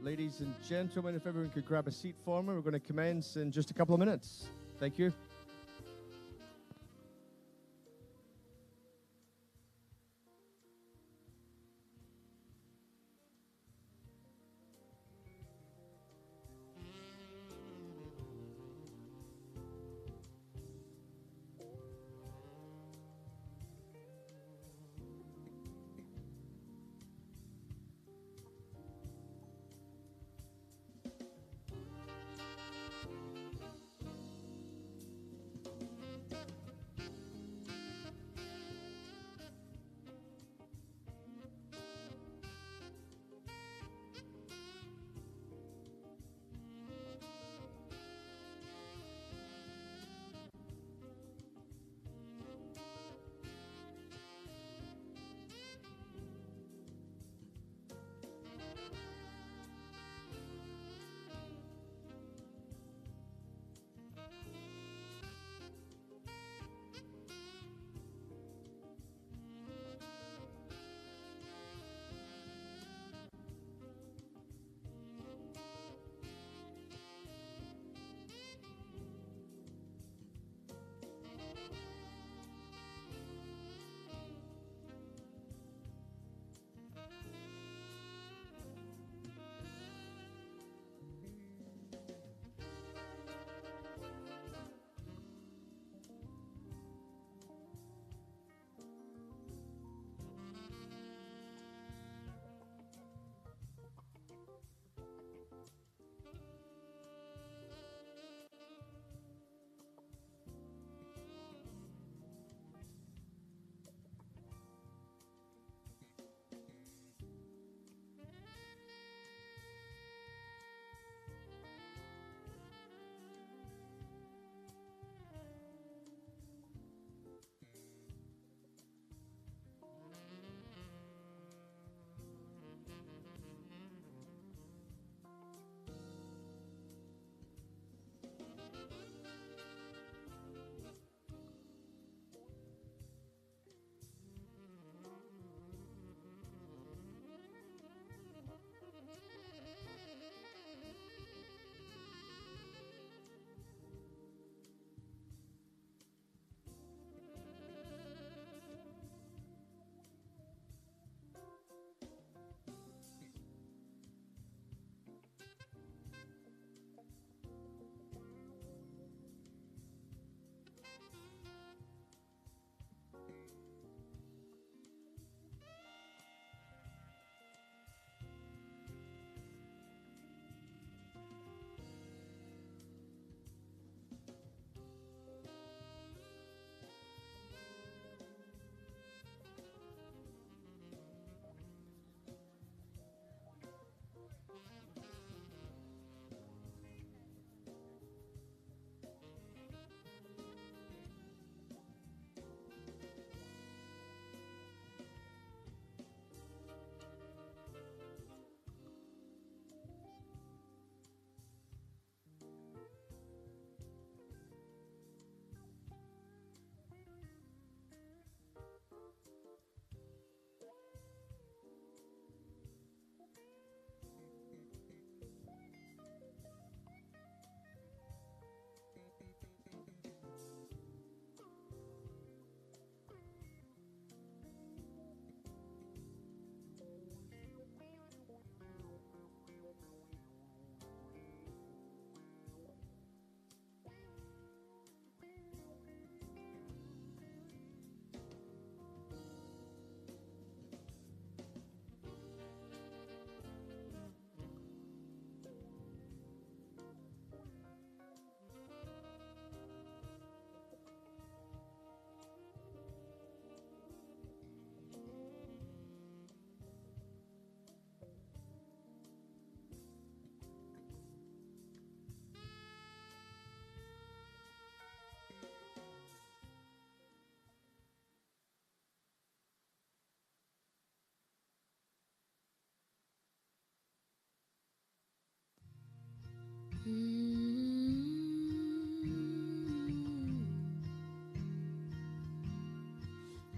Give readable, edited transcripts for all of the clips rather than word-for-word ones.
Ladies and gentlemen, if everyone could grab a seat for me, we're going to commence in just a couple of minutes. Thank you.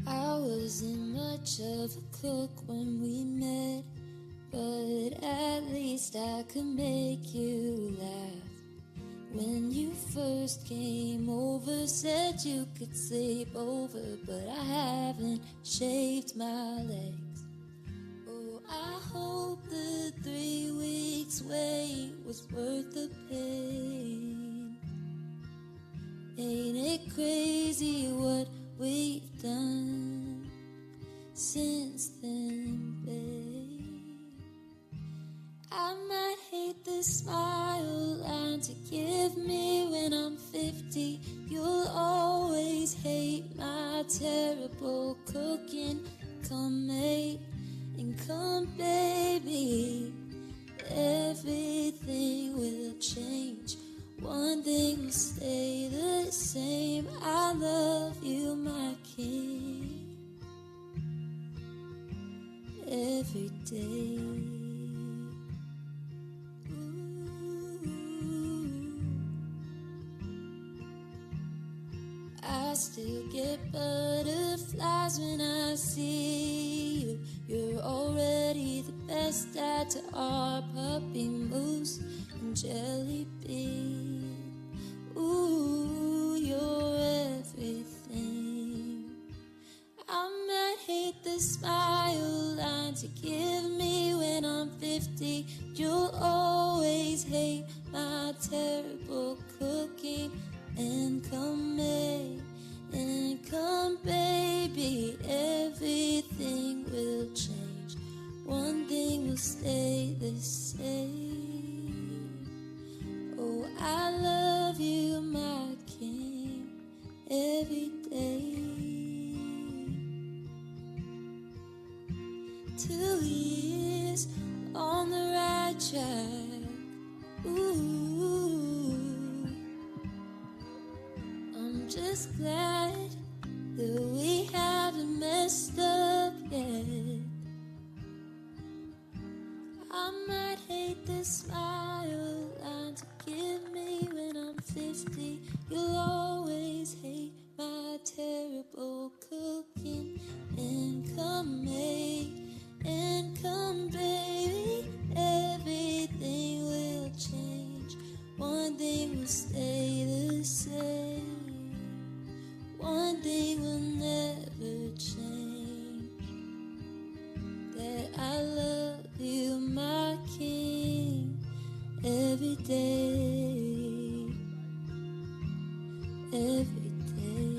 I wasn't much of a cook when we met, but at least I could make you laugh. When you first came over, said you could sleep over, but I haven't shaved my legs. Oh, I hope the 3 weeks wait was worth the pain. Ain't it crazy what we've done since then, babe? I might hate the smile line to give me when I'm 50. You'll always hate my terrible cooking. Come mate and come baby, everything will change. One thing will stay the same. I love you, my king, every day. I still get butterflies when I see you. You're already the best dad to our puppy Moose and Jelly Bean. Ooh, you're everything. I might hate the smile line to give me when I'm 50. You'll always hate my terrible cooking. And come May, and come baby, everything will change. One thing will stay the same. Oh, I love you, my king, every day. 2 years on the right track. Ooh, I'm just glad that we haven't messed up yet. I might hate the smile line to give me when I'm 50. You'll always hate my terrible cooking. And come May, and come baby, everything will change. One thing will stay the same. One thing will never change. That I love you, my king, every day, every day.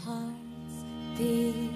Hearts beat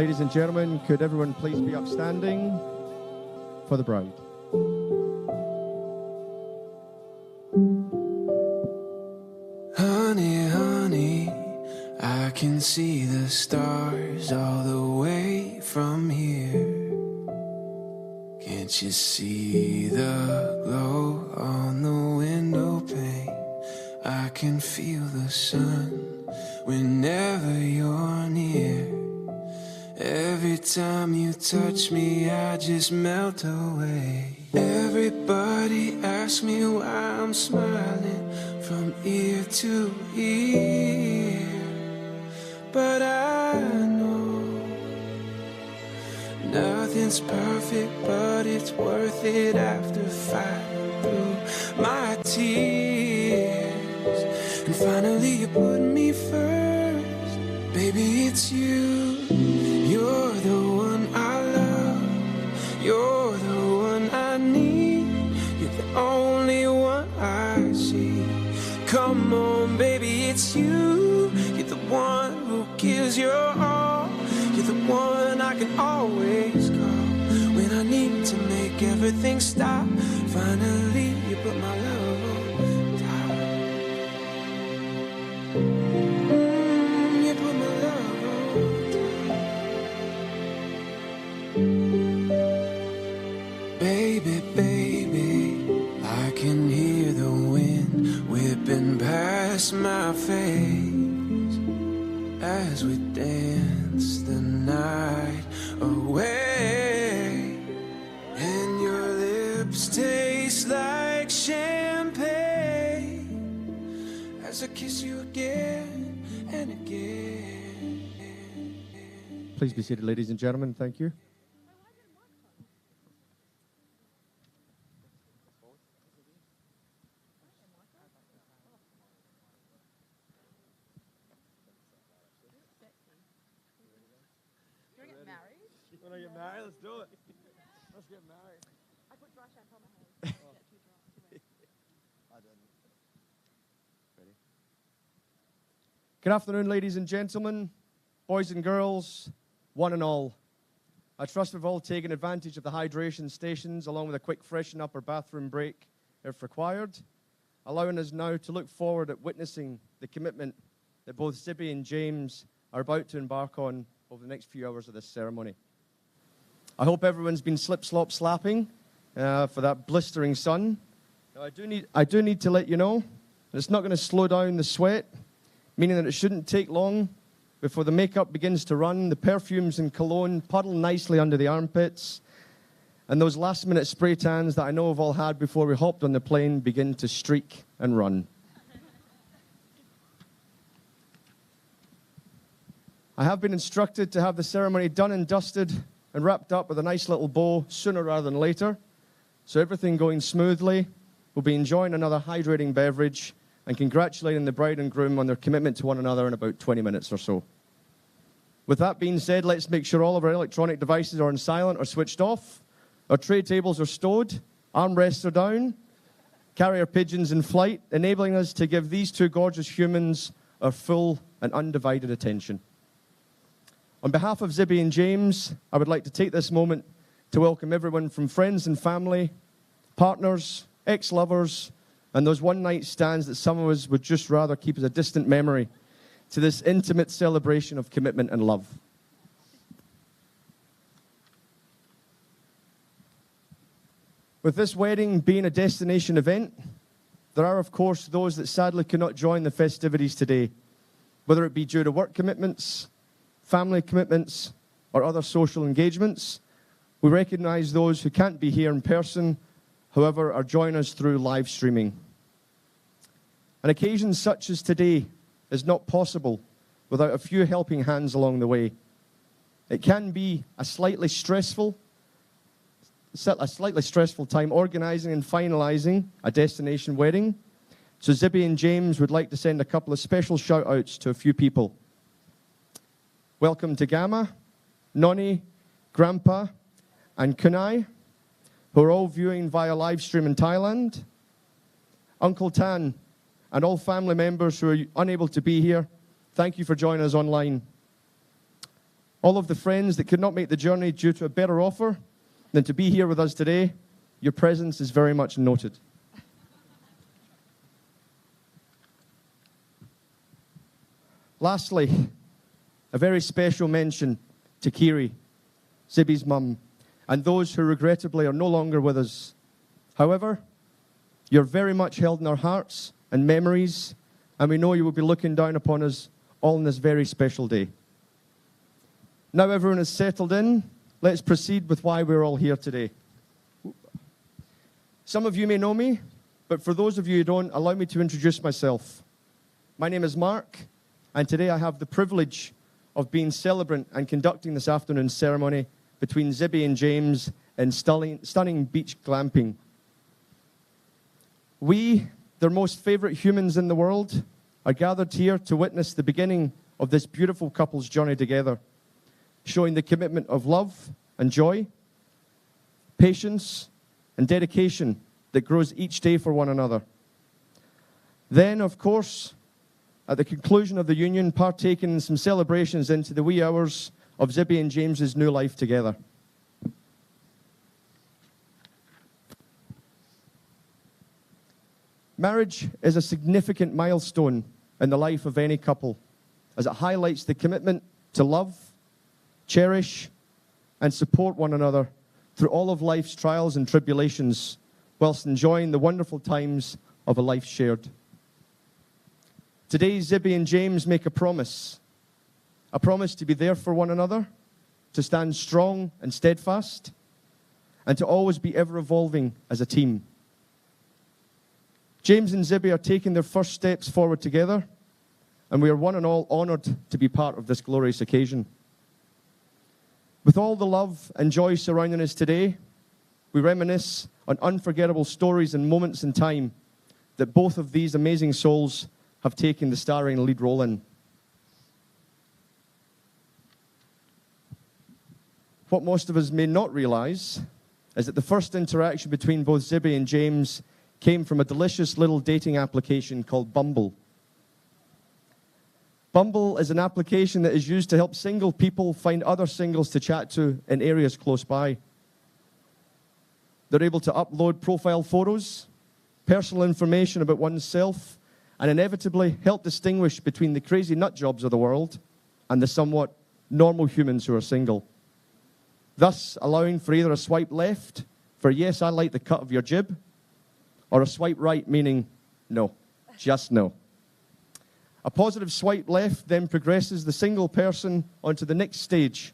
Ladies and gentlemen, could everyone please be upstanding for the bride? Honey, honey, I can see the stars all the way from here. Can't you see the glow on the window pane? I can feel the sun whenever you're near. Every time you touch me, I just melt away. Everybody asks me why I'm smiling from ear to ear, but I know nothing's perfect, but it's worth it after fighting through my tears. And finally you put me first, baby, it's you. You're the one I love, you're the one I need, you're the only one I see. Come on, baby, it's you. You're the one who gives your all, you're the one I can always call when I need to make everything stop. Finally, you put my love on top. You put my love on top. Baby, baby, I can hear the wind whipping past my face as we dance the night away. And your lips taste like champagne as I kiss you again and again. Please be seated, ladies and gentlemen. Thank you. When I get married, let's do it. Let's get married. I put dry shampoo on my hair. I didn't. Ready? Good afternoon, ladies and gentlemen, boys and girls, one and all. I trust we've all taken advantage of the hydration stations along with a quick freshen up or bathroom break if required, allowing us now to look forward at witnessing the commitment that both Zibby and James are about to embark on over the next few hours of this ceremony. I hope everyone's been slip-slop-slapping for that blistering sun. Now, I do need to let you know that it's not going to slow down the sweat, meaning that it shouldn't take long before the makeup begins to run, the perfumes and cologne puddle nicely under the armpits, and those last-minute spray tans that I know we've all had before we hopped on the plane begin to streak and run. I have been instructed to have the ceremony done and dusted and wrapped up with a nice little bow sooner rather than later. So everything going smoothly, we'll be enjoying another hydrating beverage and congratulating the bride and groom on their commitment to one another in about 20 minutes or so. With that being said, let's make sure all of our electronic devices are on silent or switched off. Our tray tables are stowed, armrests are down, carrier pigeons in flight, enabling us to give these two gorgeous humans our full and undivided attention. On behalf of Zibby and James, I would like to take this moment to welcome everyone from friends and family, partners, ex-lovers, and those one-night stands that some of us would just rather keep as a distant memory to this intimate celebration of commitment and love. With this wedding being a destination event, there are, of course, those that sadly cannot join the festivities today, whether it be due to work commitments, family commitments, or other social engagements. We recognize those who can't be here in person, however, are joining us through live streaming. An occasion such as today is not possible without a few helping hands along the way. It can be a slightly stressful time organizing and finalizing a destination wedding. So Zibby and James would like to send a couple of special shout-outs to a few people. Welcome to Gamma, Nonny, Grandpa, and Kunai, who are all viewing via live stream in Thailand. Uncle Tan, and all family members who are unable to be here, thank you for joining us online. all of the friends that could not make the journey due to a better offer than to be here with us today, your presence is very much noted. Lastly, a very special mention to Kiri, Zibby's mum, and those who regrettably are no longer with us. However, you're very much held in our hearts and memories, and we know you will be looking down upon us all on this very special day. Now everyone is settled in, let's proceed with why we're all here today. Some of you may know me, but for those of you who don't, allow me to introduce myself. My name is Mark, and today I have the privilege of being celebrant and conducting this afternoon's ceremony between Zibby and James in stunning beach glamping. We, their most favorite humans in the world, are gathered here to witness the beginning of this beautiful couple's journey together, showing the commitment of love and joy, patience and dedication that grows each day for one another. Then, of course, at the conclusion of the union, partaking in some celebrations into the wee hours of Zibby and James's new life together. Marriage is a significant milestone in the life of any couple, as it highlights the commitment to love, cherish, and support one another through all of life's trials and tribulations, whilst enjoying the wonderful times of a life shared. Today, Zibby and James make a promise to be there for one another, to stand strong and steadfast, and to always be ever-evolving as a team. James and Zibby are taking their first steps forward together, and we are one and all honoured to be part of this glorious occasion. With all the love and joy surrounding us today, we reminisce on unforgettable stories and moments in time that both of these amazing souls have taken the starring lead role in. What most of us may not realise is that the first interaction between both Zibby and James came from a delicious little dating application called Bumble. Bumble is an application that is used to help single people find other singles to chat to in areas close by. They're able to upload profile photos, personal information about oneself, and inevitably help distinguish between the crazy nut jobs of the world and the somewhat normal humans who are single. Thus, allowing for either a swipe left, for yes, I like the cut of your jib, or a swipe right, meaning no, just no. A positive swipe left then progresses the single person onto the next stage.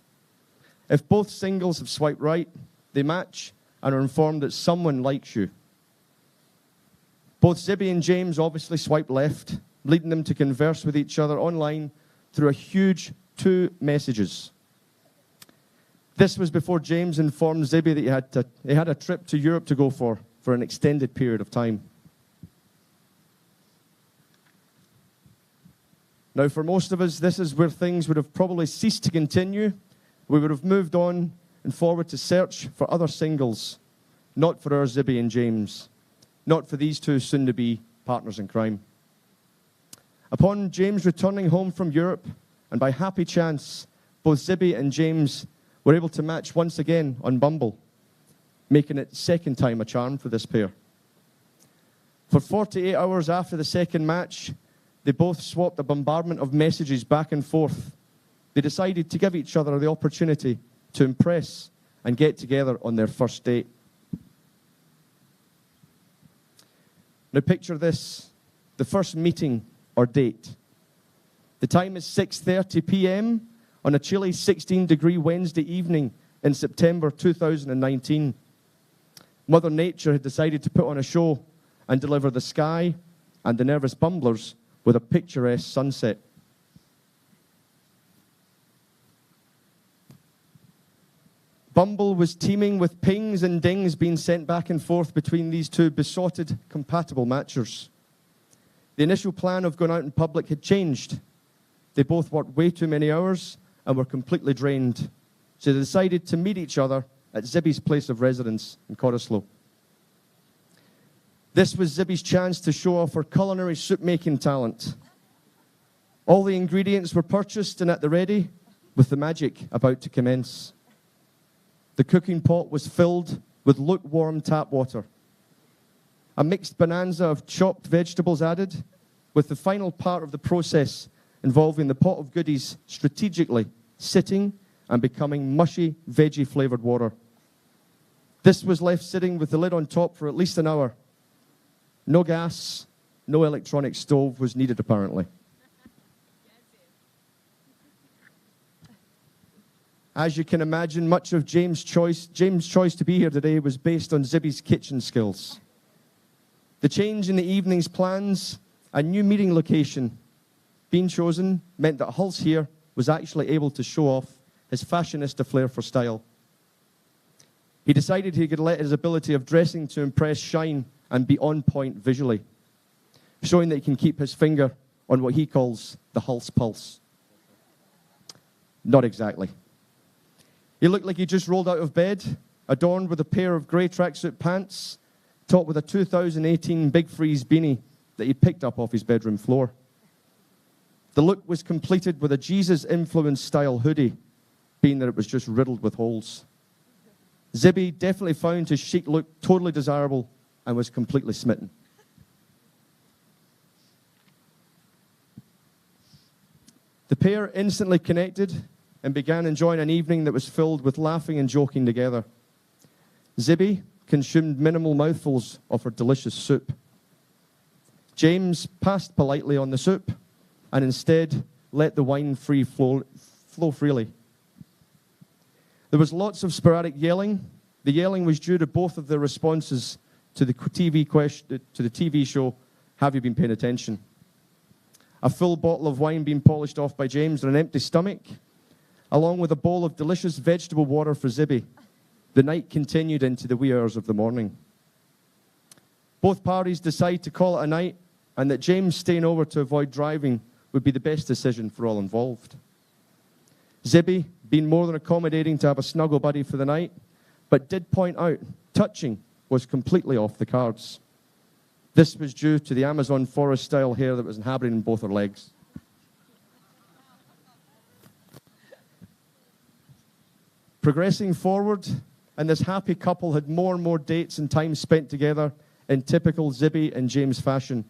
If both singles have swiped right, they match and are informed that someone likes you. Both Zibby and James obviously swipe left, leading them to converse with each other online through a huge 2 messages. This was before James informed Zibby that he had a trip to Europe to go for an extended period of time. Now, for most of us, this is where things would have probably ceased to continue. We would have moved on and forward to search for other singles, not for our Zibby and James, not for these two soon-to-be partners in crime. Upon James returning home from Europe, and by happy chance, both Zibby and James were able to match once again on Bumble, making it second time a charm for this pair. For 48 hours after the second match, they both swapped a bombardment of messages back and forth. They decided to give each other the opportunity to impress and get together on their first date. Now picture this, the first meeting or date. The time is 6:30 p.m. on a chilly 16-degree Wednesday evening in September 2019. Mother Nature had decided to put on a show and deliver the sky and the nervous bumblers with a picturesque sunset. Bumble was teeming with pings and dings being sent back and forth between these two besotted, compatible matchers. The initial plan of going out in public had changed. They both worked way too many hours and were completely drained. So they decided to meet each other at Zibby's place of residence in Cottesloe. This was Zibby's chance to show off her culinary soup-making talent. All the ingredients were purchased and at the ready, with the magic about to commence. The cooking pot was filled with lukewarm tap water. A mixed bonanza of chopped vegetables added, with the final part of the process involving the pot of goodies strategically sitting and becoming mushy, veggie-flavored water. This was left sitting with the lid on top for at least an hour. No gas, no electronic stove was needed, apparently. As you can imagine, much of James' choice to be here today was based on Zibby's kitchen skills. The change in the evening's plans, a new meeting location being chosen, meant that Hulse here was actually able to show off his fashionista flair for style. He decided he could let his ability of dressing to impress shine and be on point visually, showing that he can keep his finger on what he calls the Hulse pulse. Not exactly. He looked like he just rolled out of bed, adorned with a pair of grey tracksuit pants, topped with a 2018 Big Freeze beanie that he picked up off his bedroom floor. The look was completed with a Jesus-influenced style hoodie, being that it was just riddled with holes. Zibby definitely found his chic look totally desirable and was completely smitten. The pair instantly connected and began enjoying an evening that was filled with laughing and joking together. Zibby consumed minimal mouthfuls of her delicious soup. James passed politely on the soup and instead let the wine flow freely. There was lots of sporadic yelling. The yelling was due to both of their responses to the TV show, Have You Been Paying Attention? A full bottle of wine being polished off by James on an empty stomach, along with a bowl of delicious vegetable water for Zibby. The night continued into the wee hours of the morning. Both parties decide to call it a night, and that James staying over to avoid driving would be the best decision for all involved. Zibby, being more than accommodating to have a snuggle buddy for the night, but did point out touching was completely off the cards. This was due to the Amazon forest-style hair that was inhabiting both her legs. Progressing forward, and this happy couple had more and more dates and time spent together in typical Zibby and James fashion,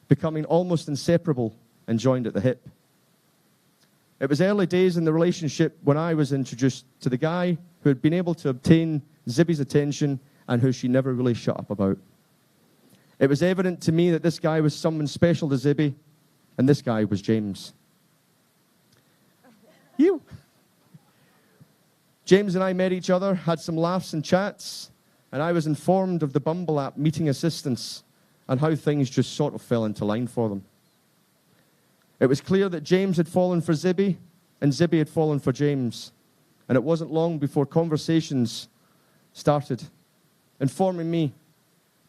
becoming almost inseparable and joined at the hip. It was early days in the relationship when I was introduced to the guy who had been able to obtain Zibby's attention and who she never really shut up about. It was evident to me that this guy was someone special to Zibby, and this guy was James. You. James and I met each other, had some laughs and chats, and I was informed of the Bumble app meeting assistance and how things just sort of fell into line for them. It was clear that James had fallen for Zibby, and Zibby had fallen for James. And it wasn't long before conversations started, informing me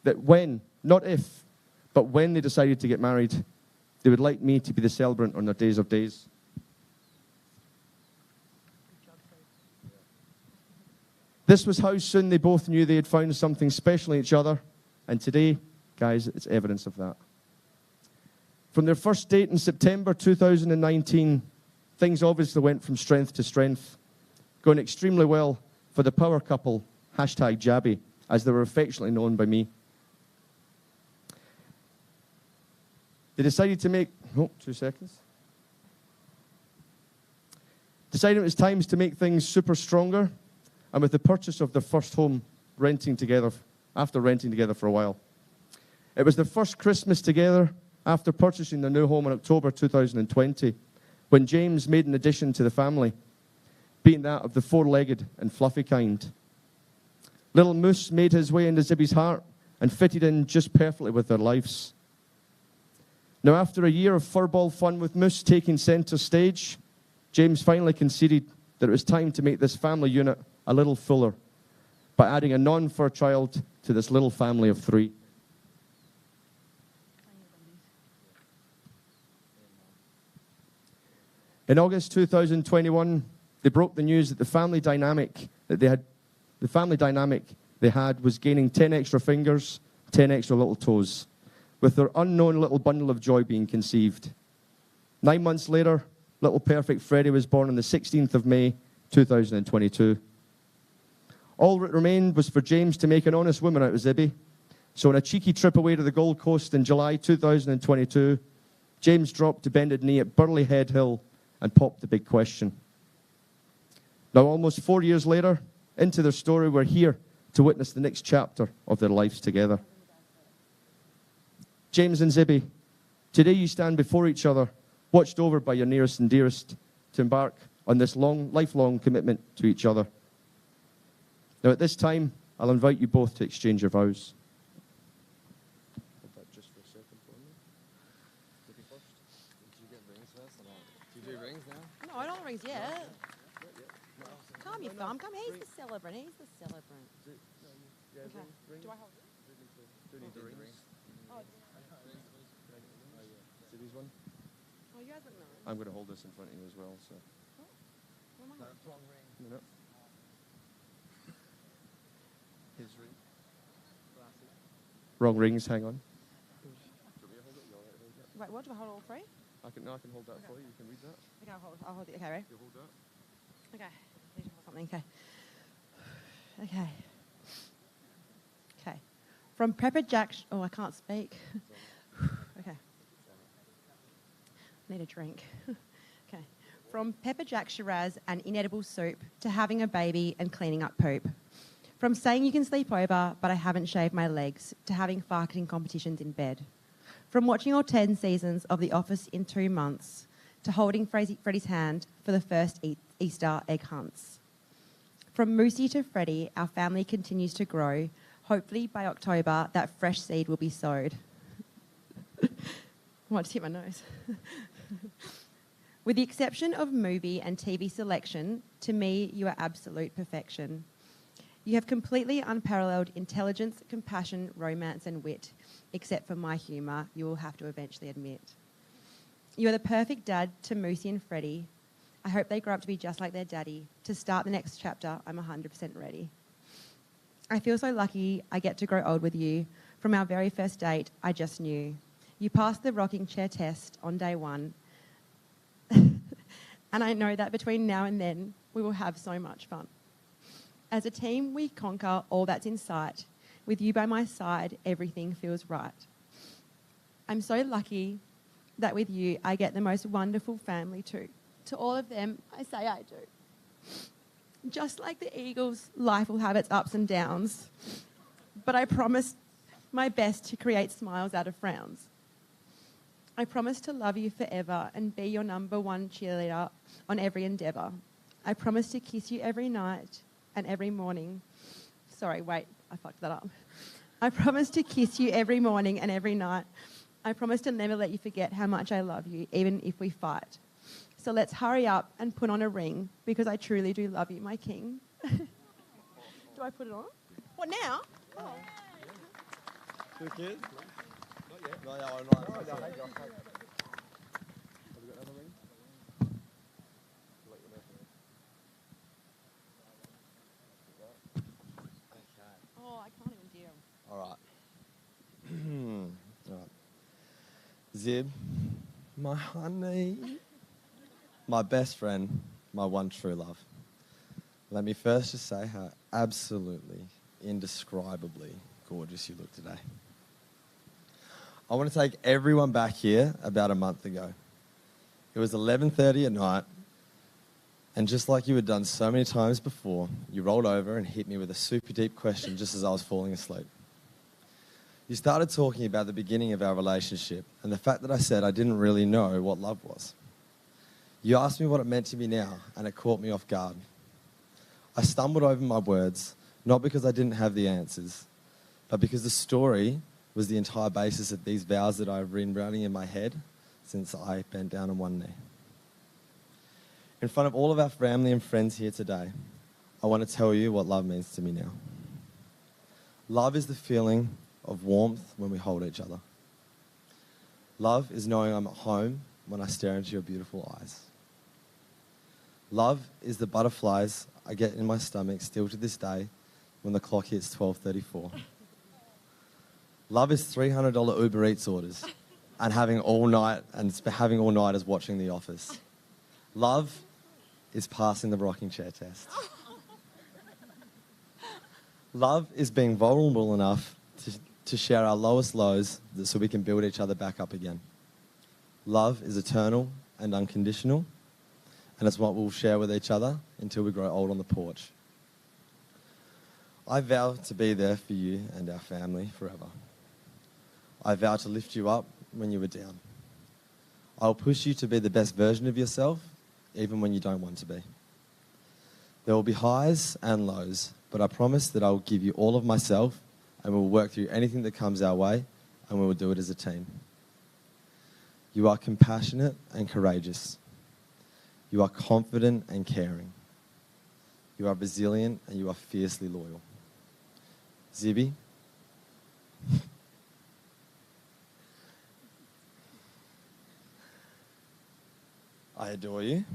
that when, not if, but when they decided to get married, they would like me to be the celebrant on their days of days. This was how soon they both knew they had found something special in each other, and today, guys, it's evidence of that. From their first date in September 2019, things obviously went from strength to strength, going extremely well for the power couple, #Jabby, as they were affectionately known by me. They decided to make, decided it was time to make things super stronger, and with the purchase of their first home, after renting together for a while. It was their first Christmas together after purchasing their new home in October 2020, when James made an addition to the family, being that of the four-legged and fluffy kind. Little Moose made his way into Zibby's heart and fitted in just perfectly with their lives. Now, after a year of furball fun with Moose taking center stage, James finally conceded that it was time to make this family unit a little fuller by adding a non-fur child to this little family of 3. In August 2021, they broke the news that the family dynamic they had was gaining 10 extra fingers, 10 extra little toes, with their unknown little bundle of joy being conceived. 9 months later, Little perfect Freddie was born on the 16th of May, 2022. All that remained was for James to make an honest woman out of Zibby. So on a cheeky trip away to the Gold Coast in July 2022, James dropped a bended knee at Burley Head Hill and popped the big question. Now, almost 4 years later, into their story, we're here to witness the next chapter of their lives together. James and Zibby, today you stand before each other, watched over by your nearest and dearest, to embark on this lifelong commitment to each other. Now, at this time, I'll invite you both to exchange your vows. Hold that just for a second for me. Zibby first. Do you get rings first or not? Do you do rings now? No, I don't rings yet. Calm your thumb. Come, he's the celebrant. He's the celebrant. Yeah, Okay. rings. Do I hold it? Do need the rings. Oh, Zibby's one. oh, you hasn't known. I'm going to hold this in front of you as well. So. Where am I? Wrong ring. No. His ring. Wrong rings. Hang on. Wait, what? Do I hold all three? I can hold that for you. You can read that. Okay, I'll hold it. Okay, ready? You hold that. Okay. Need to hold something. Okay. Okay. Okay. From Pepper Jack. Oh, I can't speak. Okay. Need a drink. Okay. From Pepper Jack Shiraz and inedible soup to having a baby and cleaning up poop. From saying you can sleep over, but I haven't shaved my legs, to having farting competitions in bed. From watching all 10 seasons of The Office in 2 months, to holding Freddie's hand for the first Easter egg hunts. From Moosey to Freddie, our family continues to grow. Hopefully by October, that fresh seed will be sowed. I want to hit my nose. With the exception of movie and TV selection, to me, you are absolute perfection. You have completely unparalleled intelligence, compassion, romance and wit, except for my humour, you will have to eventually admit. You are the perfect dad to Moosey and Freddie. I hope they grow up to be just like their daddy. To start the next chapter, I'm 100% ready. I feel so lucky I get to grow old with you. From our very first date, I just knew. You passed the rocking chair test on day 1. And I know that between now and then, we will have so much fun. As a team, we conquer all that's in sight. With you by my side, everything feels right. I'm so lucky that with you, I get the most wonderful family too. To all of them, I say I do. Just like the Eagles, life will have its ups and downs. But I promise my best to create smiles out of frowns. I promise to love you forever and be your #1 cheerleader on every endeavour. I promise to kiss you every night and every morning. Sorry, wait, I fucked that up. I promise to kiss you every morning and every night. I promise to never let you forget how much I love you, even if we fight. So let's hurry up and put on a ring, because I truly do love you, my king. Do I put it on? What, now? Oh. Two kids? Not yet. No, yeah, I'm not. Have you got another ring? Oh, I can't even deal. All right. All right. Zib, my honey, my best friend, my one true love. Let me first just say how absolutely, indescribably gorgeous you look today. I want to take everyone back here about a month ago. It was 11:30 at night, and just like you had done so many times before, you rolled over and hit me with a super deep question just as I was falling asleep. You started talking about the beginning of our relationship and the fact that I said I didn't really know what love was. You asked me what it meant to me now, and it caught me off guard. I stumbled over my words, not because I didn't have the answers, but because the story was the entire basis of these vows that I've been running in my head since I bent down on one knee. In front of all of our family and friends here today, I want to tell you what love means to me now. Love is the feeling of warmth when we hold each other. Love is knowing I'm at home when I stare into your beautiful eyes. Love is the butterflies I get in my stomach still to this day when the clock hits 12:34. Love is $300 Uber Eats orders and having all nighters watching The Office. Love is passing the rocking chair test. Love is being vulnerable enough to share our lowest lows so we can build each other back up again. Love is eternal and unconditional, and it's what we'll share with each other until we grow old on the porch. I vow to be there for you and our family forever. I vow to lift you up when you are down. I'll push you to be the best version of yourself, even when you don't want to be. There will be highs and lows, but I promise that I will give you all of myself, and we'll work through anything that comes our way, and we will do it as a team. You are compassionate and courageous. You are confident and caring. You are resilient, and you are fiercely loyal. Zibby, I adore you,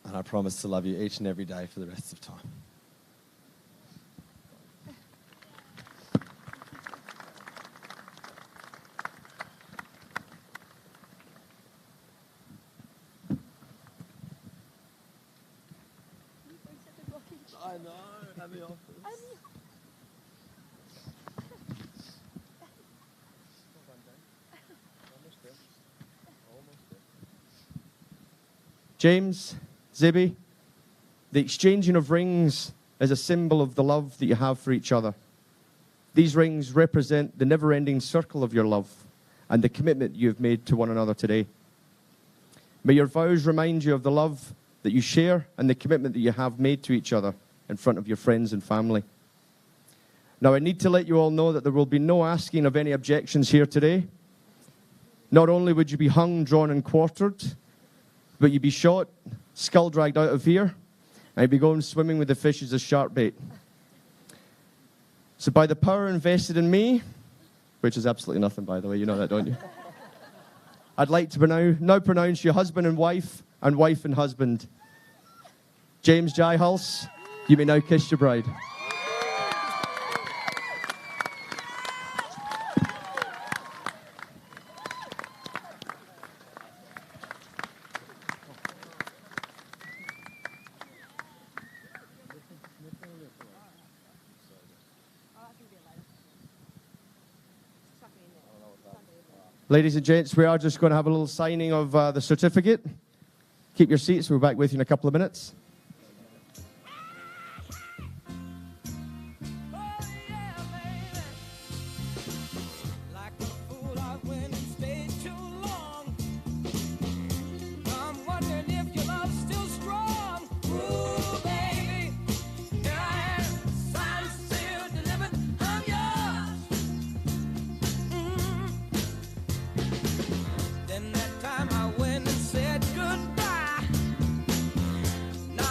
and I promise to love you each and every day for the rest of time. I know, at the office. James, Zibby, the exchanging of rings is a symbol of the love that you have for each other. These rings represent the never-ending circle of your love and the commitment you have made to one another today. May your vows remind you of the love that you share and the commitment that you have made to each other in front of your friends and family. Now, I need to let you all know that there will be no asking of any objections here today. Not only would you be hung, drawn, and quartered, but you'd be shot, skull dragged out of here, and you'd be going swimming with the fishes as shark bait. So by the power invested in me, which is absolutely nothing, by the way, you know that, don't you? I'd like to now pronounce you husband and wife and husband. James Jai Hulse, you may now kiss your bride. Ladies and gents, we are just going to have a little signing of the certificate. Keep your seats. We'll be back with you in a couple of minutes. Then that time I went and said goodbye. Now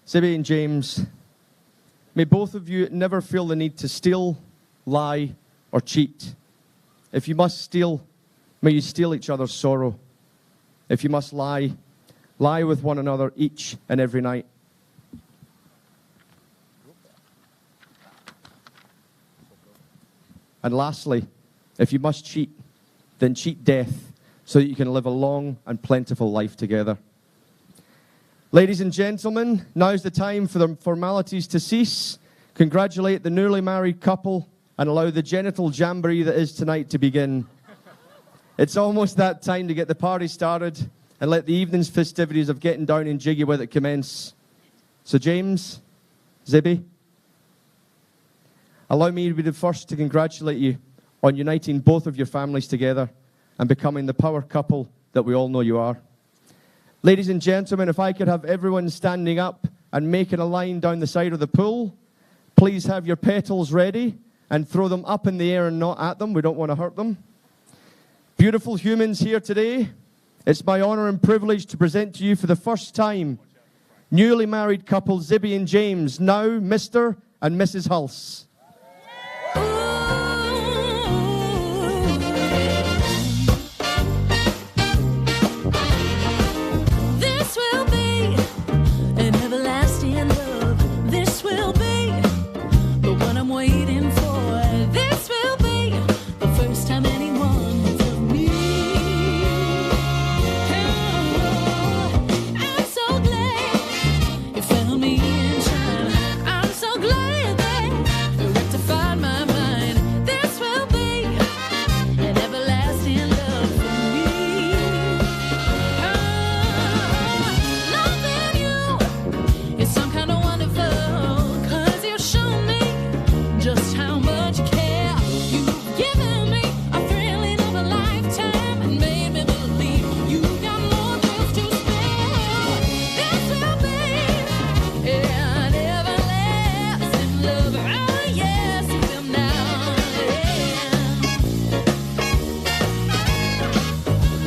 Zibby and James, may both of you never feel the need to steal, lie, or cheat. If you must steal, may you steal each other's sorrow. If you must lie, lie with one another each and every night. And lastly, if you must cheat, then cheat death so that you can live a long and plentiful life together. Ladies and gentlemen, now's the time for the formalities to cease. Congratulate the newly married couple and allow the genital jamboree that is tonight to begin. It's almost that time to get the party started and let the evening's festivities of getting down and jiggy with it commence. So James, Zibby, allow me to be the first to congratulate you on uniting both of your families together and becoming the power couple that we all know you are. Ladies and gentlemen, if I could have everyone standing up and making a line down the side of the pool, please have your petals ready and throw them up in the air and not at them. We don't want to hurt them. Beautiful humans here today, it's my honor and privilege to present to you for the first time newly married couple Zibby and James, now Mr. and Mrs. Hulse. This will be an everlasting love. This will be the one I'm waiting for. This will be the first time anyone has loved me. Oh, I'm so glad you found me in time. I'm so glad that you rectified my mind. This will be an everlasting love for me. Loving you is some kind of wonderful, 'cause you've shown me just how much care you've given me. A thrilling of a lifetime and made me believe you got more thrills to spare. This will be an everlasting love. Oh yes, it will now.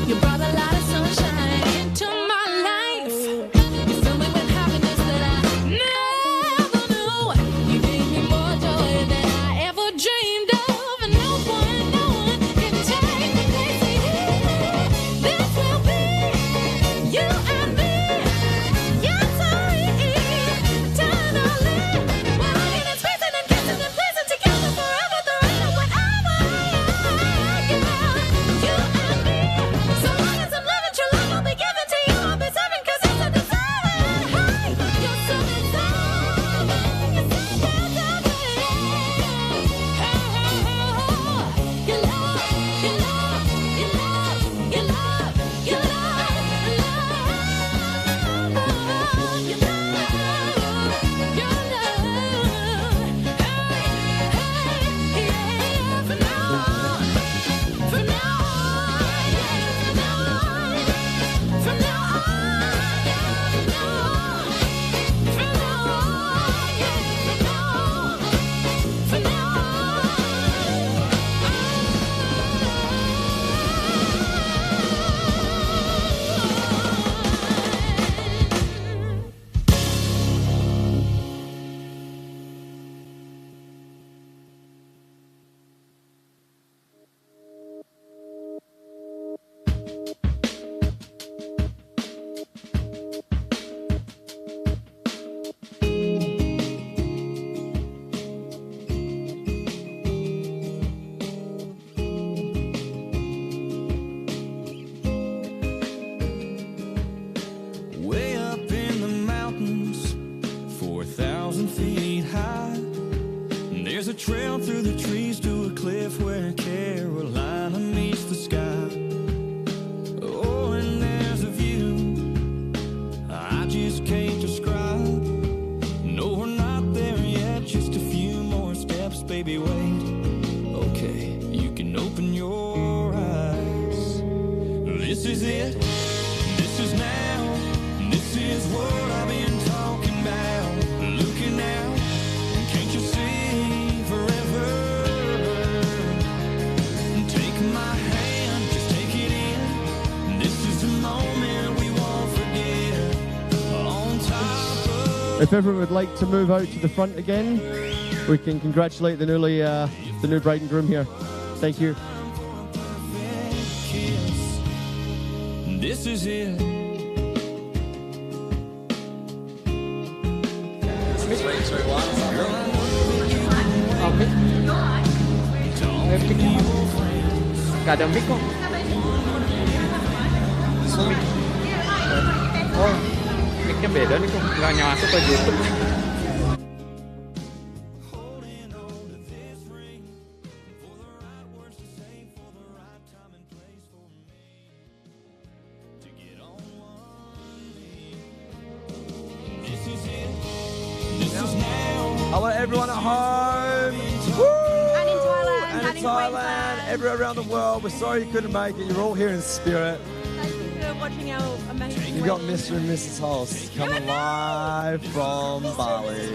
You brought a lot of sunshine into my life. You filled me with happiness that I never knew. You gave me more joy than I ever dreamed of. And no one can take the place of you. This will be you and me. Yes, eternally. Walking and squeezing and kissing and pleasing together forever through whatever. You and me. So long as I'm loving, true love will be given to you. I'll be serving 'cause you're so deserving. Hey, you're so deserving. You're so deserving. Your love, your love, your love, your love, your love, your love, your love. Hey, yeah, from now on. From now on, yeah, from now on, from now on, yeah, from now on, from now on, yeah, from now on. Way up in the mountains, 4,000 feet high. There's a trail through the trees to a cliff where Carolina meets the sky. Oh, and there's a view I just can't describe. No, we're not there yet, just a few more steps, baby, wait. Okay, you can open your eyes. This is it. This is now, this is what I've been talking about. Looking out, can't you see forever? Take my hand, just take it in. This is the moment we won't forget. On If everyone would like to move out to the front again, we can congratulate the new bride and groom here. Thank you. This is it. 3, 2, 1. Gak ada mic kok. Oh, mic-nya beda nih kok. Nggak nyasuk ke YouTube. Hello, everyone at home. Woo! And in Thailand, And in in Thailand, Queensland. everywhere around the world. We're sorry you couldn't make it. You're all here in spirit. Thank you for watching our amazing You got wedding. Mr. and Mrs. Hulse coming live from Bali.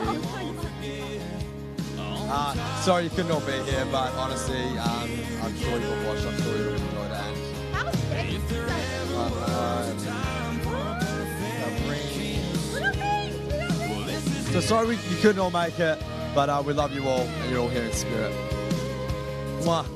Sorry you couldn't all be here, but honestly, I'm sure you will watch. I'm sure you will enjoy that. That was sexy. So sorry you couldn't all make it, but we love you all, and you're all here in spirit. Mwah.